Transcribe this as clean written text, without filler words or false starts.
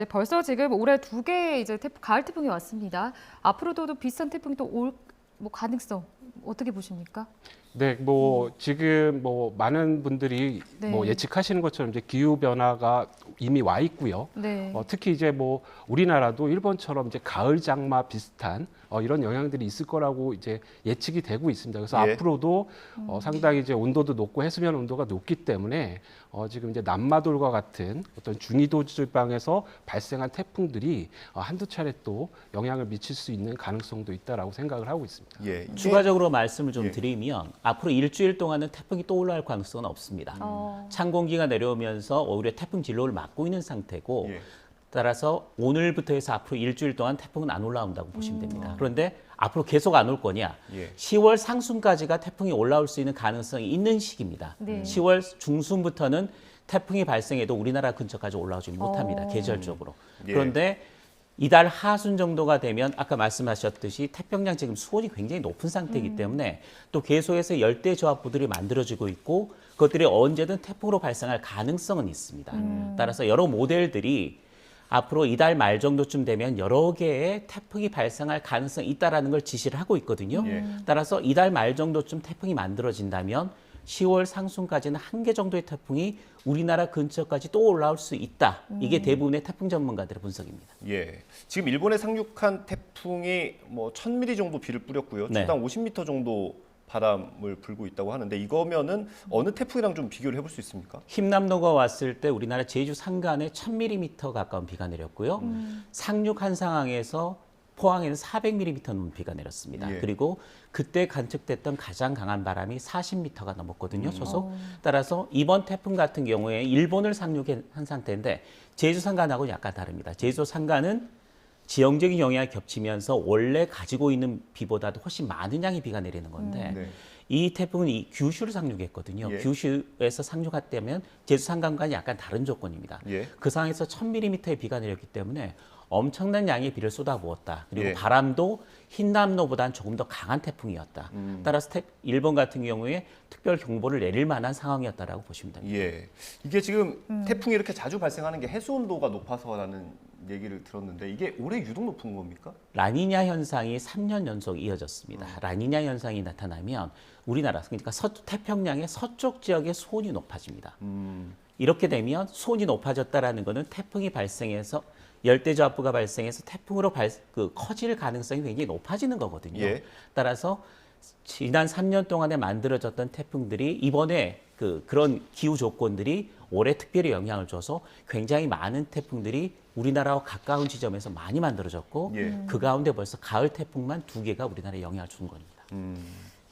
네, 벌써 지금 올해 2개 이제 가을 태풍이 왔습니다. 앞으로도 또 비슷한 태풍이 또 올 가능성 어떻게 보십니까? 네, 지금 많은 분들이 네. 예측하시는 것처럼 이제 기후 변화가 이미 와 있고요. 네. 특히 이제 우리나라도 일본처럼 이제 가을 장마 비슷한 이런 영향들이 있을 거라고 이제 예측이 되고 있습니다. 그래서 예. 앞으로도 상당히 이제 온도도 높고 해수면 온도가 높기 때문에 지금 이제 남마돌과 같은 어떤 중위도 지방에서 발생한 태풍들이 한두 차례 또 영향을 미칠 수 있는 가능성도 있다라고 생각을 하고 있습니다. 예. 이게- 추가적으로 말씀을 좀 예. 드리면 앞으로 일주일 동안은 태풍이 또 올라올 가능성은 없습니다. 찬 공기가 내려오면서 오히려 태풍 진로를 막고 있는 상태고 예. 따라서 오늘부터 해서 앞으로 일주일 동안 태풍은 안 올라온다고 보시면 됩니다. 그런데 앞으로 계속 안 올 거냐? 예. 10월 상순까지가 태풍이 올라올 수 있는 가능성이 있는 시기입니다. 네. 10월 중순부터는 태풍이 발생해도 우리나라 근처까지 올라오지 못합니다. 계절적으로. 예. 그런데 이달 하순 정도가 되면 아까 말씀하셨듯이 태평양 지금 수온이 굉장히 높은 상태이기 때문에 또 계속해서 열대 저하부들이 만들어지고 있고 그것들이 언제든 태풍으로 발생할 가능성은 있습니다. 따라서 여러 모델들이 앞으로 이달 말 정도쯤 되면 여러 개의 태풍이 발생할 가능성이 있다라는 걸 지시를 하고 있거든요. 예. 따라서 이달 말 정도쯤 태풍이 만들어진다면 10월 상순까지는 한 개 정도의 태풍이 우리나라 근처까지 또 올라올 수 있다. 이게 대부분의 태풍 전문가들의 분석입니다. 예. 지금 일본에 상륙한 태풍이 1000mm 정도 비를 뿌렸고요. 네. 초당 50m 정도 바람을 불고 있다고 하는데 이거면은 어느 태풍이랑 좀 비교를 해볼 수 있습니까? 흰남노가 왔을 때 우리나라 제주 산간에 1000mm 가까운 비가 내렸고요. 상륙한 상황에서 포항에는 400mm 넘는 비가 내렸습니다. 예. 그리고 그때 관측됐던 가장 강한 바람이 40m가 넘었거든요, 초속. 따라서 이번 태풍 같은 경우에 일본을 상륙한 상태인데 제주 산간하고는 약간 다릅니다. 제주 산간은 지형적인 영향이 겹치면서 원래 가지고 있는 비보다도 훨씬 많은 양의 비가 내리는 건데 네. 이 태풍은 이 규슈를 상륙했거든요. 예. 규슈에서 상륙했다면 제주 산간과는 약간 다른 조건입니다. 예. 그 상황에서 1000mm의 비가 내렸기 때문에 엄청난 양의 비를 쏟아부었다. 그리고 예. 바람도 흰남노보다는 조금 더 강한 태풍이었다. 따라서 일본 같은 경우에 특별 경보를 내릴 만한 상황이었다라고 보시면 됩니다. 예. 이게 지금 태풍이 이렇게 자주 발생하는 게 해수 온도가 높아서라는 얘기를 들었는데 이게 올해 유독 높은 겁니까? 라니냐 현상이 3년 연속 이어졌습니다. 라니냐 현상이 나타나면 우리나라, 그러니까 태평양의 서쪽 지역의 수온이 높아집니다. 이렇게 되면 수온이 높아졌다라는 것은 태풍이 발생해서 열대저하부가 발생해서 태풍으로 커질 가능성이 굉장히 높아지는 거거든요. 예. 따라서 지난 3년 동안에 만들어졌던 태풍들이 이번에 그런 기후 조건들이 올해 특별히 영향을 줘서 굉장히 많은 태풍들이 우리나라와 가까운 지점에서 많이 만들어졌고 예. 그 가운데 벌써 가을 태풍만 2개가 우리나라에 영향을 준 겁니다.